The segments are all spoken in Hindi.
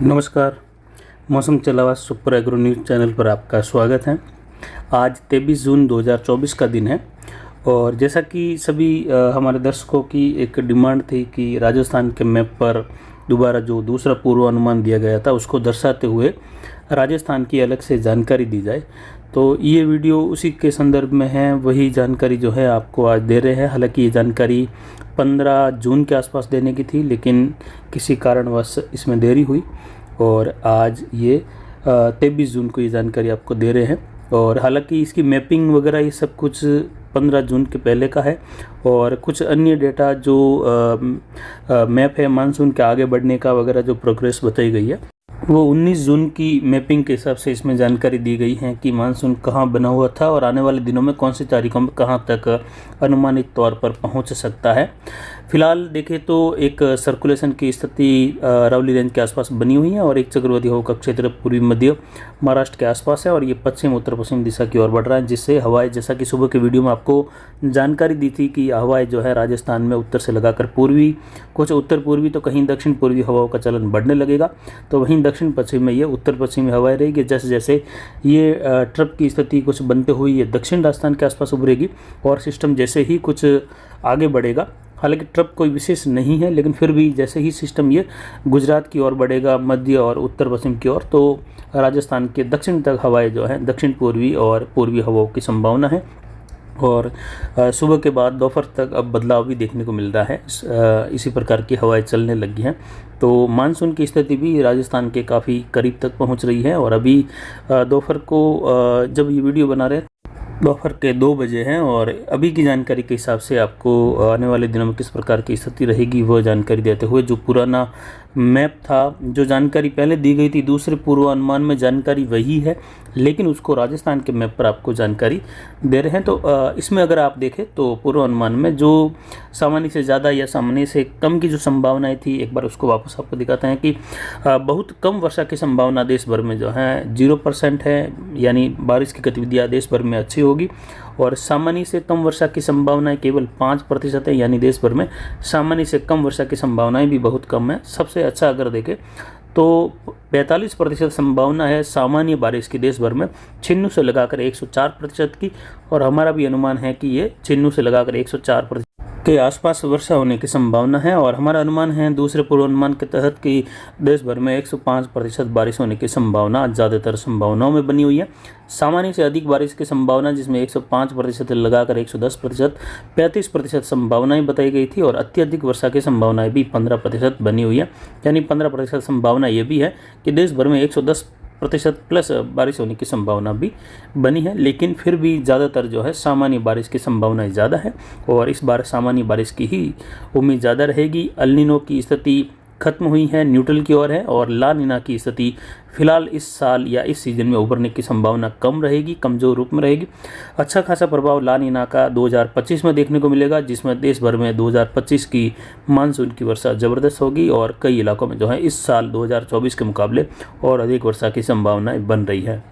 नमस्कार। मौसम चलावा सुपर एग्रो न्यूज़ चैनल पर आपका स्वागत है। आज 23 जून 2024 का दिन है और जैसा कि सभी हमारे दर्शकों की एक डिमांड थी कि राजस्थान के मैप पर दोबारा जो दूसरा पूर्वानुमान दिया गया था उसको दर्शाते हुए राजस्थान की अलग से जानकारी दी जाए, तो ये वीडियो उसी के संदर्भ में है। वही जानकारी जो है आपको आज दे रहे हैं। हालांकि ये जानकारी 15 जून के आसपास देने की थी, लेकिन किसी कारणवश इसमें देरी हुई और आज ये 23 जून को ये जानकारी आपको दे रहे हैं। और हालांकि इसकी मैपिंग वगैरह ये सब कुछ 15 जून के पहले का है और कुछ अन्य डेटा जो मैप है मानसून के आगे बढ़ने का वगैरह जो प्रोग्रेस बताई गई है वो 19 जून की मैपिंग के हिसाब से इसमें जानकारी दी गई है कि मानसून कहाँ बना हुआ था और आने वाले दिनों में कौन सी तारीखों में कहाँ तक अनुमानित तौर पर पहुँच सकता है। फिलहाल देखें तो एक सर्कुलेशन की स्थिति अरावली रेंज के आसपास बनी हुई है और एक चक्रवाती हवा का क्षेत्र पूर्वी मध्य महाराष्ट्र के आसपास है और ये पश्चिम उत्तर पश्चिम दिशा की ओर बढ़ रहा है, जिससे हवाएं, जैसा कि सुबह के वीडियो में आपको जानकारी दी थी कि हवाएं जो है राजस्थान में उत्तर से लगाकर पूर्वी, कुछ उत्तर पूर्वी तो कहीं दक्षिण पूर्वी हवाओं का चलन बढ़ने लगेगा। तो वहीं दक्षिण पश्चिम में ये उत्तर पश्चिमी हवाएं रहेगी। जैसे जैसे ये ट्रफ की स्थिति कुछ बनते हुए ये दक्षिण राजस्थान के आसपास उभरेगी और सिस्टम जैसे ही कुछ आगे बढ़ेगा, हालांकि ट्रफ कोई विशेष नहीं है, लेकिन फिर भी जैसे ही सिस्टम ये गुजरात की ओर बढ़ेगा, मध्य और उत्तर पश्चिम की ओर, तो राजस्थान के दक्षिण तक हवाएं जो हैं दक्षिण पूर्वी और पूर्वी हवाओं की संभावना है। और सुबह के बाद दोपहर तक अब बदलाव भी देखने को मिल रहा है। इसी प्रकार की हवाएं चलने लगी हैं, तो मानसून की स्थिति भी राजस्थान के काफ़ी करीब तक पहुंच रही है। और अभी दोपहर को जब ये वीडियो बना रहे दोपहर के 2 बजे हैं और अभी की जानकारी के हिसाब से आपको आने वाले दिनों में किस प्रकार की स्थिति रहेगी वह जानकारी देते हुए, जो पुराना मैप था, जो जानकारी पहले दी गई थी दूसरे पूर्वानुमान में जानकारी वही है, लेकिन उसको राजस्थान के मैप पर आपको जानकारी दे रहे हैं। तो इसमें अगर आप देखें तो पूर्वानुमान में जो सामान्य से ज़्यादा या सामान्य से कम की जो संभावनाएं थी, एक बार उसको वापस आपको दिखाते हैं कि बहुत कम वर्षा की संभावना देश भर में जो है 0% है, यानी बारिश की गतिविधियाँ देश भर में अच्छी होगी। और सामान्य से कम वर्षा की संभावनाएं केवल 5% है, यानी देश भर में सामान्य से कम वर्षा की संभावनाएं भी बहुत कम है। सबसे अच्छा अगर देखें तो 45% संभावना है सामान्य बारिश की देश भर में, छिन्नू से लगाकर 104% की। और हमारा भी अनुमान है कि ये छिन्नू से लगाकर 104% के आसपास वर्षा होने की संभावना है। और हमारा अनुमान है दूसरे पूर्वानुमान के तहत कि देश भर में 105% बारिश होने की संभावना ज़्यादातर संभावनाओं में बनी हुई है। सामान्य से अधिक बारिश की संभावना जिसमें 105% लगाकर 110%, 35% संभावनाएं बताई गई थी और अत्यधिक वर्षा की संभावनाएं भी 15% बनी हुई है, यानी 15% संभावना ये भी है कि देश भर में 110% प्लस बारिश होने की संभावना भी बनी है। लेकिन फिर भी ज़्यादातर जो है सामान्य बारिश की संभावनाएं ज़्यादा है और इस बार सामान्य बारिश की ही उम्मीद ज़्यादा रहेगी। अल नीनो की स्थिति खत्म हुई है, न्यूट्रल की ओर है और ला नीना की स्थिति फिलहाल इस साल या इस सीजन में उभरने की संभावना कम रहेगी, कमजोर रूप में रहेगी। अच्छा खासा प्रभाव ला नीना का 2025 में देखने को मिलेगा, जिसमें देश भर में 2025 की मानसून की वर्षा ज़बरदस्त होगी और कई इलाकों में जो है इस साल 2024 के मुकाबले और अधिक वर्षा की संभावनाएं बन रही है।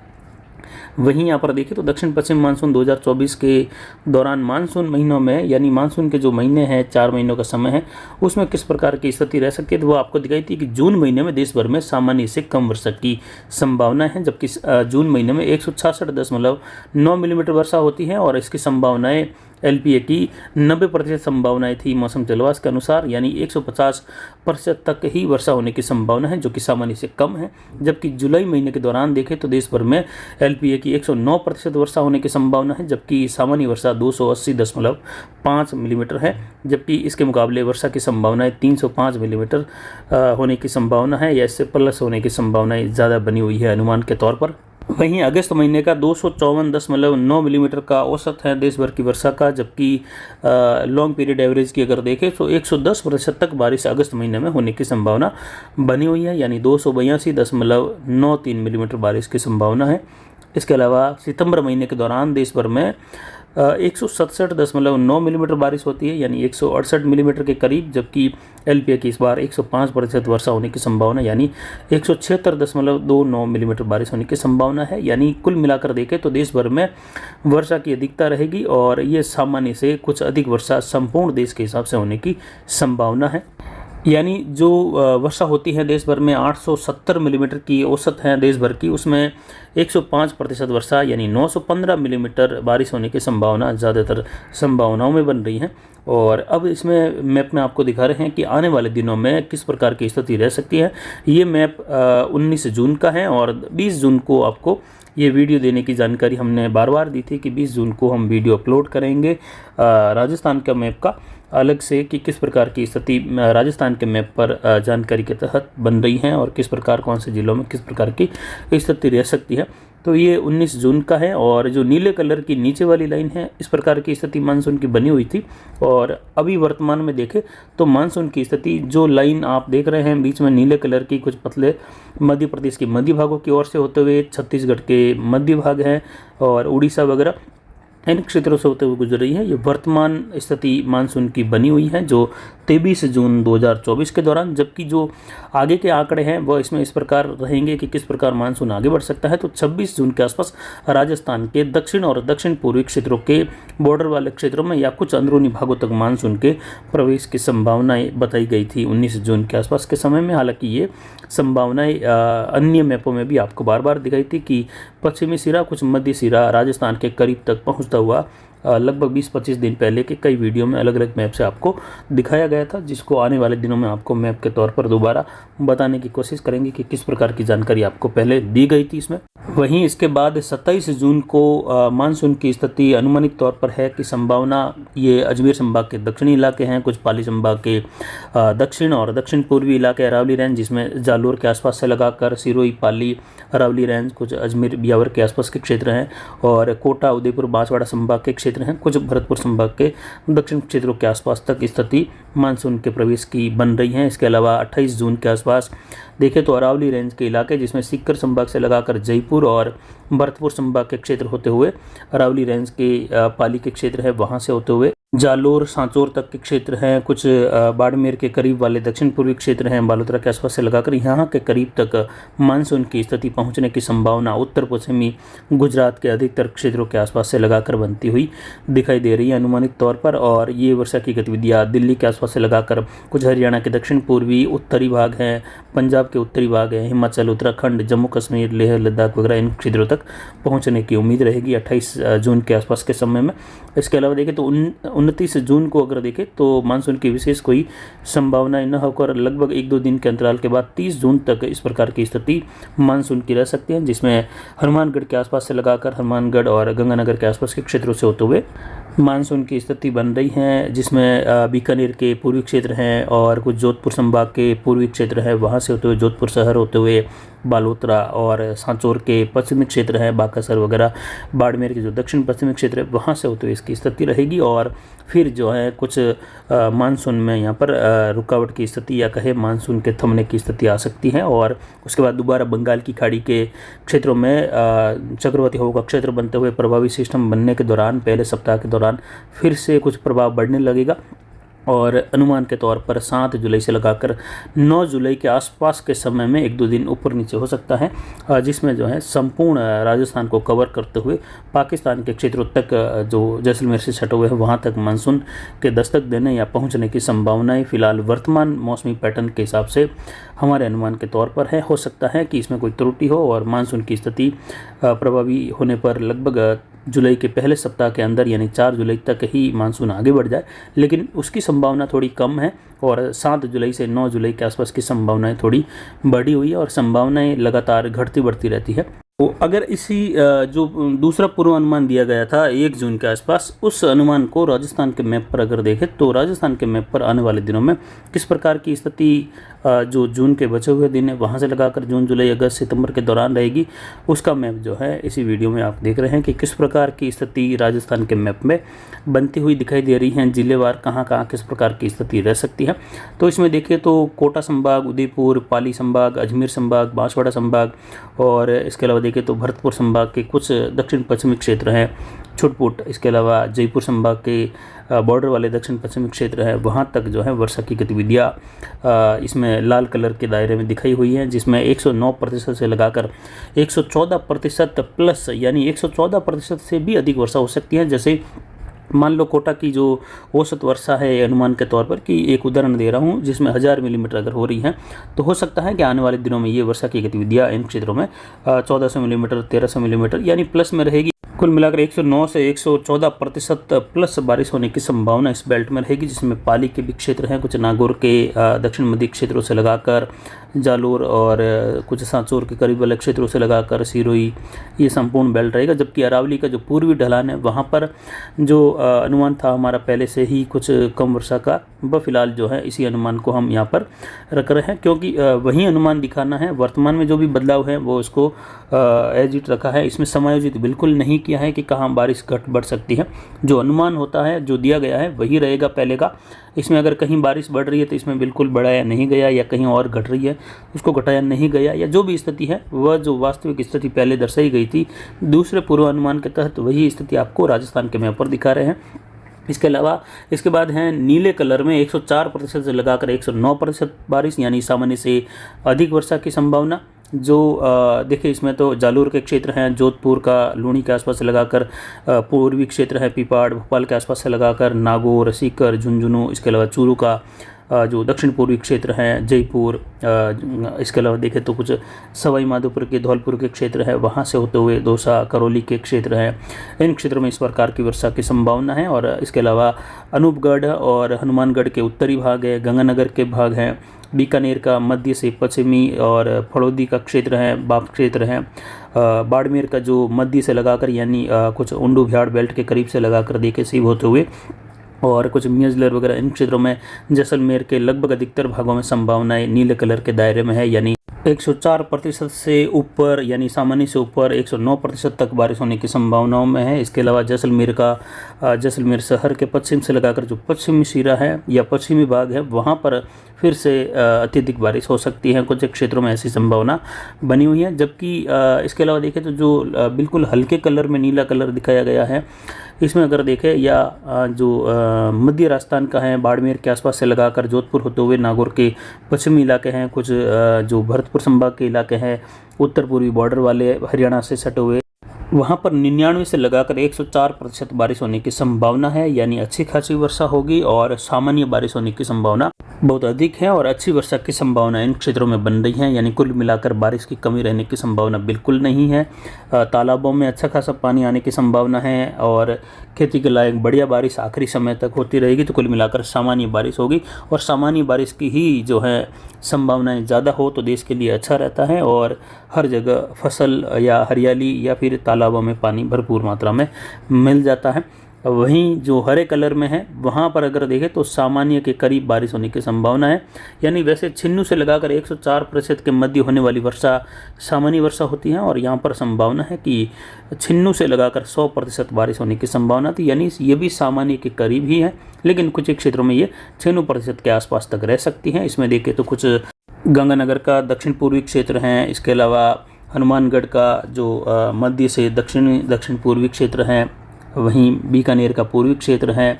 वहीं यहाँ पर देखिए तो दक्षिण पश्चिम मानसून 2024 के दौरान मानसून महीनों में, यानी मानसून के जो महीने हैं 4 महीनों का समय है, उसमें किस प्रकार की स्थिति रह सकती है, तो वो आपको दिखाई थी कि जून महीने में देश भर में सामान्य से कम वर्षा की संभावना है, जबकि जून महीने में 166.9 मिलीमीटर वर्षा होती है और इसकी संभावनाएं एलपीए की 90% संभावनाएं थी मौसम जलवास के अनुसार, यानी 150% तक ही वर्षा होने की संभावना है, जो कि सामान्य से कम है। जबकि जुलाई महीने के दौरान देखें तो देश भर में एलपीए की 109% वर्षा होने की संभावना है, जबकि सामान्य वर्षा 280.5 मिलीमीटर है, जबकि इसके मुकाबले वर्षा की संभावनाएं 305 मिलीमीटर होने की संभावना है या इससे प्लस होने की संभावनाएं ज़्यादा बनी हुई है अनुमान के तौर पर। वहीं अगस्त महीने का 254.9 मिलीमीटर का औसत है देश भर की वर्षा का, जबकि लॉन्ग पीरियड एवरेज की अगर देखें तो 110% तक बारिश अगस्त महीने में होने की संभावना बनी हुई है, यानी 282.93 मिलीमीटर बारिश की संभावना है। इसके अलावा सितंबर महीने के दौरान देश भर में 167.9 मिलीमीटर बारिश होती है, यानी 168 मिलीमीटर के करीब, जबकि एलपीए की इस बार 105% वर्षा होने की संभावना, यानी 176.29 मिलीमीटर बारिश होने की संभावना है। यानी कुल मिलाकर देखें तो देश भर में वर्षा की अधिकता रहेगी और ये सामान्य से कुछ अधिक वर्षा संपूर्ण देश के हिसाब से होने की संभावना है। यानी जो वर्षा होती है देश भर में 870 मिलीमीटर की औसत है देश भर की, उसमें 105% वर्षा यानी 915 मिलीमीटर बारिश होने की संभावना ज़्यादातर संभावनाओं में बन रही है। और अब इसमें मैप में आपको दिखा रहे हैं कि आने वाले दिनों में किस प्रकार की स्थिति रह सकती है। ये मैप 19 जून का है और 20 जून को आपको ये वीडियो देने की जानकारी हमने बार बार दी थी कि 20 जून को हम वीडियो अपलोड करेंगे राजस्थान का मैप का अलग से, कि किस प्रकार की स्थिति राजस्थान के मैप पर जानकारी के तहत बन रही है और किस प्रकार कौन से जिलों में किस प्रकार की स्थिति रह सकती है। तो ये 19 जून का है और जो नीले कलर की नीचे वाली लाइन है, इस प्रकार की स्थिति मानसून की बनी हुई थी। और अभी वर्तमान में देखें तो मानसून की स्थिति, जो लाइन आप देख रहे हैं बीच में नीले कलर की, कुछ पतले मध्य प्रदेश के मध्य भागों की ओर से होते हुए छत्तीसगढ़ के मध्य भाग हैं और उड़ीसा वगैरह इन क्षेत्रों से होते हुए गुजर रही है। ये वर्तमान स्थिति मानसून की बनी हुई है जो 23 जून 2024 के दौरान, जबकि जो आगे के आंकड़े हैं वह इसमें इस प्रकार रहेंगे कि किस प्रकार मानसून आगे बढ़ सकता है। तो 26 जून के आसपास राजस्थान के दक्षिण और दक्षिण पूर्वी क्षेत्रों के बॉर्डर वाले क्षेत्रों में या कुछ अंदरूनी भागों तक मानसून के प्रवेश की संभावनाएं बताई गई थी 19 जून के आसपास के समय में। हालांकि ये संभावनाएं अन्य मैपों में भी आपको बार बार दिखाई थी कि पश्चिमी सिरा, कुछ मध्य सिरा राजस्थान के करीब तक पहुंचता हुआ लगभग 20-25 दिन पहले के कई वीडियो में अलग अलग मैप से आपको दिखाया गया था, जिसको आने वाले दिनों में आपको मैप के तौर पर दोबारा बताने की कोशिश करेंगे कि किस प्रकार की जानकारी आपको पहले दी गई थी इसमें। वहीं इसके बाद 27 जून को मानसून की स्थिति अनुमानित तौर पर है कि संभावना, ये अजमेर संभाग के दक्षिणी इलाके हैं, कुछ पाली संभाग के दक्षिण और दक्षिण पूर्वी इलाके, अरावली रेंज जिसमें जालोर के आसपास से लगाकर सिरोही, पाली, अरावली रेंज, कुछ अजमेर ब्यावर के आसपास के क्षेत्र हैं और कोटा, उदयपुर, बांसवाड़ा संभाग के क्षेत्र हैं, कुछ भरतपुर संभाग के दक्षिण क्षेत्रों के आसपास तक स्थिति मानसून के प्रवेश की बन रही है। इसके अलावा 28 जून के आसपास देखें तो अरावली रेंज के इलाके जिसमें सीकर संभाग से लगाकर जयपुर और भरतपुर संभाग के क्षेत्र होते हुए अरावली रेंज के पाली के क्षेत्र है, वहां से होते हुए जालोर, सांचौर तक के क्षेत्र हैं, कुछ बाड़मेर के करीब वाले दक्षिण पूर्वी क्षेत्र हैं, बालोतरा के आसपास से लगाकर यहाँ के करीब तक मानसून की स्थिति पहुँचने की संभावना उत्तर पश्चिमी गुजरात के अधिकतर क्षेत्रों के आसपास से लगाकर बनती हुई दिखाई दे रही है अनुमानित तौर पर। और ये वर्षा की गतिविधियाँ दिल्ली के आसपास से लगाकर कुछ हरियाणा के दक्षिण पूर्वी उत्तरी भाग हैं, पंजाब के उत्तरी भाग हैं, हिमाचल, उत्तराखंड, जम्मू कश्मीर, लेह लद्दाख वगैरह इन क्षेत्रों तक पहुँचने की उम्मीद रहेगी 28 जून के आसपास के समय में। इसके अलावा देखें तो 29 जून को अगर देखें तो मानसून की विशेष कोई संभावनाएं न होकर लगभग 1-2 दिन के अंतराल के बाद 30 जून तक इस प्रकार की स्थिति मानसून की रह सकती है, जिसमें हनुमानगढ़ के आसपास से लगाकर हनुमानगढ़ और गंगानगर के आसपास के क्षेत्रों से होते हुए मानसून की स्थिति बन रही है, जिसमें बीकानेर के पूर्वी क्षेत्र हैं और कुछ जोधपुर संभाग के पूर्वी क्षेत्र है, वहाँ से होते हुए जोधपुर शहर होते हुए बालोतरा और सांचौर के पश्चिमी क्षेत्र है, बाकासर वगैरह, बाड़मेर के जो दक्षिण पश्चिमी क्षेत्र है वहाँ से होते हुए इसकी स्थिति रहेगी। और फिर जो है कुछ मानसून में यहाँ पर रुकावट की स्थिति या कहे मानसून के थमने की स्थिति आ सकती है और उसके बाद दोबारा बंगाल की खाड़ी के क्षेत्रों में चक्रवाती हवा का क्षेत्र बनते हुए प्रभावी सिस्टम बनने के दौरान पहले सप्ताह के दौरान फिर से कुछ प्रभाव बढ़ने लगेगा और अनुमान के तौर पर 7 जुलाई से लगाकर 9 जुलाई के आसपास के समय में 1-2 दिन ऊपर नीचे हो सकता है, जिसमें जो है संपूर्ण राजस्थान को कवर करते हुए पाकिस्तान के क्षेत्रों तक जो जैसलमेर से सटे हुए हैं वहां तक मानसून के दस्तक देने या पहुंचने की संभावनाएं फिलहाल वर्तमान मौसमी पैटर्न के हिसाब से हमारे अनुमान के तौर पर है। हो सकता है कि इसमें कोई त्रुटि हो और मानसून की स्थिति प्रभावी होने पर लगभग जुलाई के पहले सप्ताह के अंदर यानी 4 जुलाई तक ही मानसून आगे बढ़ जाए, लेकिन उसकी संभावना थोड़ी कम है और 7 जुलाई से 9 जुलाई के आसपास की संभावनाएं थोड़ी बढ़ी हुई है और संभावनाएं लगातार घटती बढ़ती रहती है। तो अगर इसी जो दूसरा पूर्वानुमान दिया गया था 1 जून के आसपास, उस अनुमान को राजस्थान के मैप पर अगर देखें तो राजस्थान के मैप पर आने वाले दिनों में किस प्रकार की स्थिति जो जून के बचे हुए दिन है वहाँ से लगाकर जून, जुलाई, अगस्त, सितंबर के दौरान रहेगी, उसका मैप जो है इसी वीडियो में आप देख रहे हैं कि किस प्रकार की स्थिति राजस्थान के मैप में बनती हुई दिखाई दे रही हैं, जिलेवार कहाँ कहाँ किस प्रकार की स्थिति रह सकती है। तो इसमें देखिए तो कोटा संभाग, उदयपुर, पाली संभाग, अजमेर संभाग, बांसवाड़ा संभाग और इसके अलावा देखिए तो भरतपुर संभाग के कुछ दक्षिण पश्चिमी क्षेत्र हैं, छुटपुट, इसके अलावा जयपुर संभाग के बॉर्डर वाले दक्षिण पश्चिमी क्षेत्र है, वहाँ तक जो है वर्षा की गतिविधियाँ इसमें लाल कलर के दायरे में दिखाई हुई हैं, जिसमें 109% से लगाकर 114% प्लस यानी 114% से भी अधिक वर्षा हो सकती है। जैसे मान लो कोटा की जो औसत वर्षा है अनुमान के तौर पर, कि एक उदाहरण दे रहा हूँ, जिसमें 1000 मिलीमीटर अगर हो रही है, तो हो सकता है कि आने वाले दिनों में ये वर्षा की गतिविधियाँ इन क्षेत्रों में 1400 मिलीमीटर, 1300 मिलीमीटर यानी प्लस में रहेगी। कुल मिलाकर 109 से 114% प्लस बारिश होने की संभावना इस बेल्ट में रहेगी, जिसमें पाली के भी क्षेत्र हैं, कुछ नागौर के दक्षिण मध्य क्षेत्रों से लगाकर जालोर और कुछ सांचौर के करीब वाले क्षेत्रों से लगाकर सिरोही, ये संपूर्ण बेल्ट रहेगा। जबकि अरावली का जो पूर्वी ढलान है वहाँ पर जो अनुमान था हमारा पहले से ही कुछ कम वर्षा का, वह फिलहाल जो है इसी अनुमान को हम यहाँ पर रख रहे हैं, क्योंकि वही अनुमान दिखाना है। वर्तमान में जो भी बदलाव है वो इसको एज इट रखा है, इसमें समायोजित बिल्कुल नहीं किया है कि कहाँ बारिश घट बढ़ सकती है। जो अनुमान होता है, जो दिया गया है, वही रहेगा पहले का। इसमें अगर कहीं बारिश बढ़ रही है तो इसमें बिल्कुल बढ़ाया नहीं गया, या कहीं और घट रही है उसको घटाया नहीं गया, या जो भी स्थिति है वह जो वास्तविक स्थिति पहले दर्शाई गई थी दूसरे पूर्वानुमान के तहत, वही स्थिति आपको राजस्थान के मैप पर दिखा रहे हैं। इसके अलावा इसके बाद हैं नीले कलर में 104% से लगाकर 109% बारिश, यानी सामान्य से अधिक वर्षा की संभावना। जो देखिए इसमें तो जालोर के क्षेत्र हैं, जोधपुर का लूणी के आसपास से लगाकर पूर्वी क्षेत्र है पिपाड़, भोपाल के आसपास से लगाकर नागौर, सीकर, झुंझुनू, इसके अलावा चूरू का जो दक्षिण पूर्वी क्षेत्र हैं, जयपुर, इसके अलावा देखें तो कुछ सवाई माधोपुर के धौलपुर के क्षेत्र है, वहाँ से होते हुए दौसा, करौली के क्षेत्र हैं। इन क्षेत्रों में इस प्रकार की वर्षा की संभावना है। और इसके अलावा अनूपगढ़ और हनुमानगढ़ के उत्तरी भाग है, गंगानगर के भाग हैं, बीकानेर का मध्य से पश्चिमी और फड़ौदी का क्षेत्र है, बाप क्षेत्र है, बाड़मेर का जो मध्य से लगाकर यानी कुछ उंडू भ्याड़ बेल्ट के करीब से लगाकर देखे सीब होते हुए, और कुछ मियाजलर वगैरह, इन क्षेत्रों में जैसलमेर के लगभग अधिकतर भागों में संभावनाएं नीले कलर के दायरे में है, यानी 104% से ऊपर यानी सामान्य से ऊपर 109% तक बारिश होने की संभावनाओं में है। इसके अलावा जैसलमेर का जैसलमेर शहर के पश्चिम से लगाकर जो पश्चिमी सिरा है या पश्चिमी भाग है, वहाँ पर फिर से अत्यधिक बारिश हो सकती है। कुछ क्षेत्रों में ऐसी संभावना बनी हुई है। जबकि इसके अलावा देखें तो जो बिल्कुल हल्के कलर में नीला कलर दिखाया गया है, इसमें अगर देखें या जो मध्य राजस्थान का है, बाड़मेर के आसपास से लगाकर जोधपुर होते हुए नागौर के पश्चिमी इलाके हैं, कुछ जो भरतपुर संभाग के इलाके हैं, उत्तर पूर्वी बॉर्डर वाले हरियाणा से सटे हुए, वहाँ पर 99 से लगाकर 104% बारिश होने की संभावना है, यानी अच्छी खासी वर्षा होगी और सामान्य बारिश होने की संभावना बहुत अधिक है। और अच्छी वर्षा की संभावना इन क्षेत्रों में बन रही है, यानी कुल मिलाकर बारिश की कमी रहने की संभावना बिल्कुल नहीं है। तालाबों में अच्छा खासा पानी आने की संभावना है और खेती के लायक बढ़िया बारिश आखिरी समय तक होती रहेगी। तो कुल मिलाकर सामान्य बारिश होगी, और सामान्य बारिश की ही जो है संभावनाएं ज़्यादा हो तो देश के लिए अच्छा रहता है, और हर जगह फसल या हरियाली या फिर तालाबों में पानी भरपूर मात्रा में मिल जाता है। वहीं जो हरे कलर में है वहाँ पर अगर देखें तो सामान्य के करीब बारिश होने की संभावना है, यानी वैसे छिन्नू से लगाकर 104% के मध्य होने वाली वर्षा सामान्य वर्षा होती है, और यहाँ पर संभावना है कि छिन्नू से लगाकर 100% बारिश होने की संभावना थी, यानी ये भी सामान्य के करीब ही है, लेकिन कुछ क्षेत्रों में ये 96% के आसपास तक रह सकती हैं। इसमें देखें तो कुछ गंगानगर का दक्षिण पूर्वी क्षेत्र हैं, इसके अलावा हनुमानगढ़ का जो मध्य से दक्षिण पूर्वी क्षेत्र हैं, वहीं बीकानेर का पूर्वी क्षेत्र है,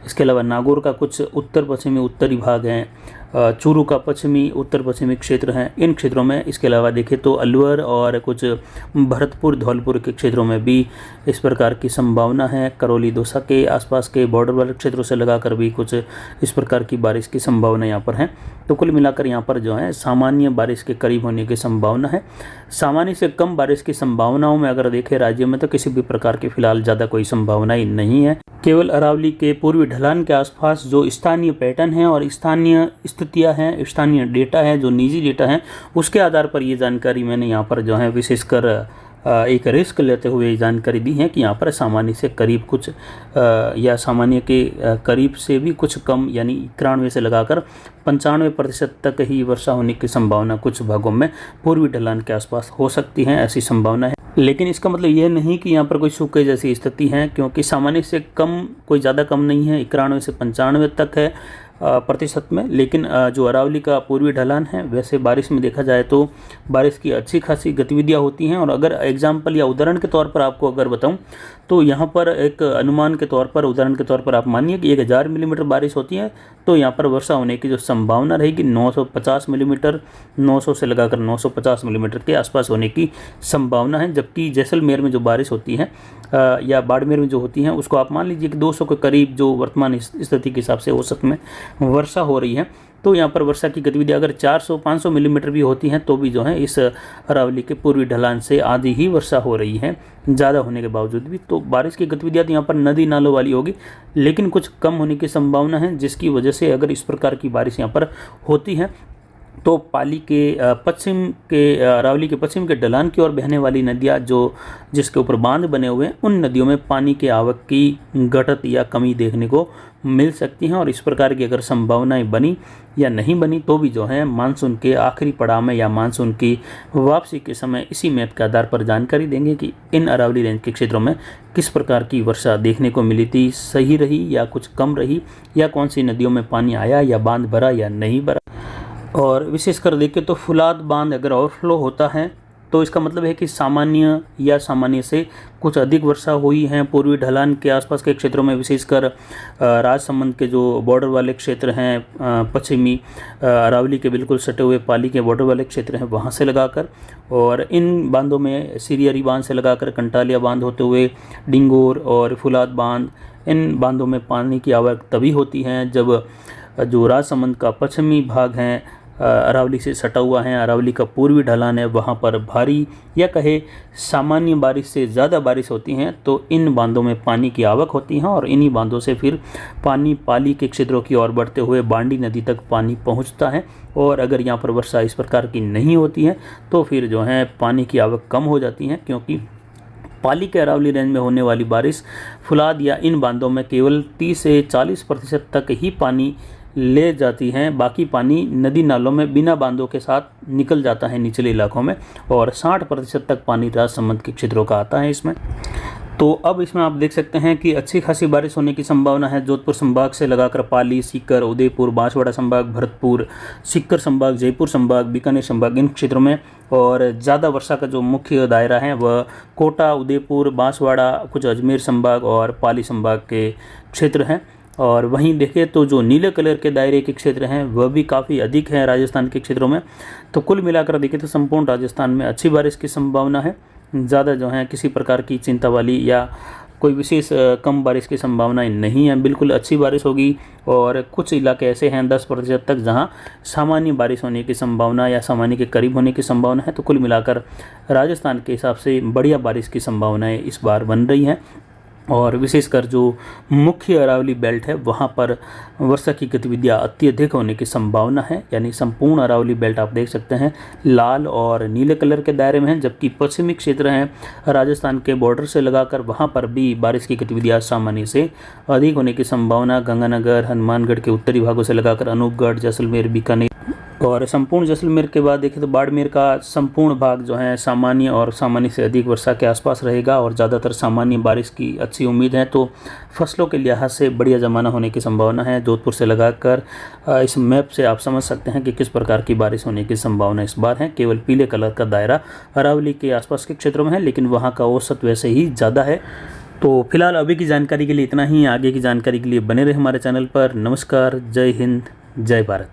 इसके अलावा नागौर का कुछ उत्तर पश्चिमी उत्तरी भाग हैं, चूरू का पश्चिमी उत्तर पश्चिमी क्षेत्र हैं, इन क्षेत्रों में। इसके अलावा देखें तो अलवर और कुछ भरतपुर धौलपुर के क्षेत्रों में भी इस प्रकार की संभावना है। करौली दौसा के आसपास के बॉर्डर वाले क्षेत्रों से लगाकर भी कुछ इस प्रकार की बारिश की संभावना यहाँ पर है। तो कुल मिलाकर यहाँ पर जो है सामान्य बारिश के करीब होने की संभावना है। सामान्य से कम बारिश की संभावनाओं में अगर देखें राज्य में तो किसी भी प्रकार की फिलहाल ज़्यादा कोई संभावना ही नहीं है। केवल अरावली के पूर्वी ढलान के आसपास जो स्थानीय पैटर्न है और स्थानीय स्थितियां हैं, स्थानीय डेटा है, जो निजी डेटा है, उसके आधार पर ये जानकारी मैंने यहाँ पर जो है विशेषकर एक रिस्क लेते हुए जानकारी दी है कि यहाँ पर सामान्य से करीब कुछ या सामान्य के करीब से भी कुछ कम, यानी 91 से लगाकर 95% तक ही वर्षा होने की संभावना कुछ भागों में पूर्वी ढलान के आसपास हो सकती है, ऐसी संभावना है। लेकिन इसका मतलब यह नहीं कि यहाँ पर कोई सूखे जैसी स्थिति है, क्योंकि सामान्य से कम कोई ज़्यादा कम नहीं है, 91 से 95 तक है प्रतिशत में। लेकिन जो अरावली का पूर्वी ढलान है, वैसे बारिश में देखा जाए तो बारिश की अच्छी खासी गतिविधियाँ होती हैं। और अगर एग्जाम्पल या उदाहरण के तौर पर आपको अगर बताऊं तो यहाँ पर एक अनुमान के तौर पर, उदाहरण के तौर पर आप मानिए कि 1000 मिलीमीटर बारिश होती है, तो यहाँ पर वर्षा होने की जो संभावना रहेगी 950 मिलीमीटर, 900 से लगाकर 950 मिलीमीटर के आसपास होने की संभावना है। जबकि जैसलमेर में जो बारिश होती है या बाड़मेर में जो होती हैं उसको आप मान लीजिए कि 200 के करीब जो वर्तमान स्थिति के हिसाब से औसत में वर्षा हो रही है। तो यहाँ पर वर्षा की गतिविधि अगर 400-500 मिलीमीटर भी होती हैं तो भी जो है इस अरावली के पूर्वी ढलान से आधी ही वर्षा हो रही है, ज़्यादा होने के बावजूद भी। तो बारिश की गतिविधियाँ तो यहाँ पर नदी नालों वाली होगी, लेकिन कुछ कम होने की संभावना है, जिसकी वजह से अगर इस प्रकार की बारिश यहाँ पर होती है तो पाली के पश्चिम के अरावली के पश्चिम के ढलान की ओर बहने वाली नदियाँ जो जिसके ऊपर बांध बने हुए हैं, उन नदियों में पानी के आवक की घटत या कमी देखने को मिल सकती हैं। और इस प्रकार की अगर संभावनाएं बनी या नहीं बनी तो भी जो है मानसून के आखिरी पड़ाव में या मानसून की वापसी के समय इसी मैप के आधार पर जानकारी देंगे कि इन अरावली रेंज के क्षेत्रों में किस प्रकार की वर्षा देखने को मिली थी, सही रही या कुछ कम रही, या कौन सी नदियों में पानी आया या बांध भरा या नहीं भरा। और विशेषकर देखें तो फुलाद बांध अगर ओवरफ्लो होता है तो इसका मतलब है कि सामान्य या सामान्य से कुछ अधिक वर्षा हुई है पूर्वी ढलान के आसपास के क्षेत्रों में, विशेषकर राजसमंद के जो बॉर्डर वाले क्षेत्र हैं, पश्चिमी अरावली के बिल्कुल सटे हुए पाली के बॉर्डर वाले क्षेत्र हैं, वहाँ से लगाकर, और इन बांधों में सिरियरी बांध से लगाकर कंटालिया बांध होते हुए डिंगोर और फुलाद बांध, इन बांधों में पानी की आवक तभी होती है जब जो राजसमंद का पश्चिमी भाग है अरावली से सटा हुआ है, अरावली का पूर्वी ढलान है, वहाँ पर भारी या कहे सामान्य बारिश से ज़्यादा बारिश होती हैं तो इन बांधों में पानी की आवक होती है और इन्हीं बांधों से फिर पानी पाली के क्षेत्रों की ओर बढ़ते हुए बांडी नदी तक पानी पहुँचता है। और अगर यहाँ पर वर्षा इस प्रकार की नहीं होती है तो फिर जो है पानी की आवक कम हो जाती है, क्योंकि पाली के अरावली रेंज में होने वाली बारिश फुलाद या इन बांधों में केवल 30 से 40% तक ही पानी ले जाती हैं। बाकी पानी नदी नालों में बिना बांधों के साथ निकल जाता है निचले इलाकों में, और 60% तक पानी राजसमंद के क्षेत्रों का आता है इसमें। तो अब इसमें आप देख सकते हैं कि अच्छी खासी बारिश होने की संभावना है जोधपुर संभाग से लगाकर पाली, सीकर, उदयपुर, बांसवाड़ा संभाग, भरतपुर, सीकर संभाग, जयपुर संभाग, बीकानेर संभाग, इन क्षेत्रों में। और ज़्यादा वर्षा का जो मुख्य दायरा है वह कोटा, उदयपुर, बांसवाड़ा, कुछ अजमेर संभाग और पाली संभाग के क्षेत्र हैं। और वहीं देखें तो जो नीले कलर के दायरे के क्षेत्र हैं वह भी काफ़ी अधिक हैं राजस्थान के क्षेत्रों में। तो कुल मिलाकर देखें तो संपूर्ण राजस्थान में अच्छी बारिश की संभावना है, ज़्यादा जो है किसी प्रकार की चिंता वाली या कोई विशेष कम बारिश की संभावनाएं नहीं है, बिल्कुल अच्छी बारिश होगी। और कुछ इलाके ऐसे हैं 10% तक जहां सामान्य बारिश होने की संभावना या सामान्य के करीब होने की संभावना है। तो कुल मिलाकर राजस्थान के हिसाब से बढ़िया बारिश की संभावनाएं इस बार बन रही हैं। और विशेषकर जो मुख्य अरावली बेल्ट है वहाँ पर वर्षा की गतिविधियाँ अत्यधिक होने की संभावना है, यानी संपूर्ण अरावली बेल्ट आप देख सकते हैं लाल और नीले कलर के दायरे में हैं। जबकि पश्चिमी क्षेत्र हैं राजस्थान के बॉर्डर से लगाकर, वहाँ पर भी बारिश की गतिविधियाँ सामान्य से अधिक होने की संभावना। गंगानगर, हनुमानगढ़ के उत्तरी भागों से लगाकर अनूपगढ़, जैसलमेर, बीकानेर, और संपूर्ण जैसलमेर के बाद देखें तो बाड़मेर का संपूर्ण भाग जो है सामान्य और सामान्य से अधिक वर्षा के आसपास रहेगा और ज़्यादातर सामान्य बारिश की अच्छी उम्मीद है। तो फसलों के लिहाज से बढ़िया जमाना होने की संभावना है। जोधपुर से लगाकर इस मैप से आप समझ सकते हैं कि किस प्रकार की बारिश होने की संभावना इस बार है। केवल पीले कलर का दायरा अरावली के आसपास के क्षेत्रों में है, लेकिन वहाँ का औसत वैसे ही ज़्यादा है। तो फिलहाल अभी की जानकारी के लिए इतना ही। आगे की जानकारी के लिए बने रहे हमारे चैनल पर। नमस्कार, जय हिंद, जय भारत।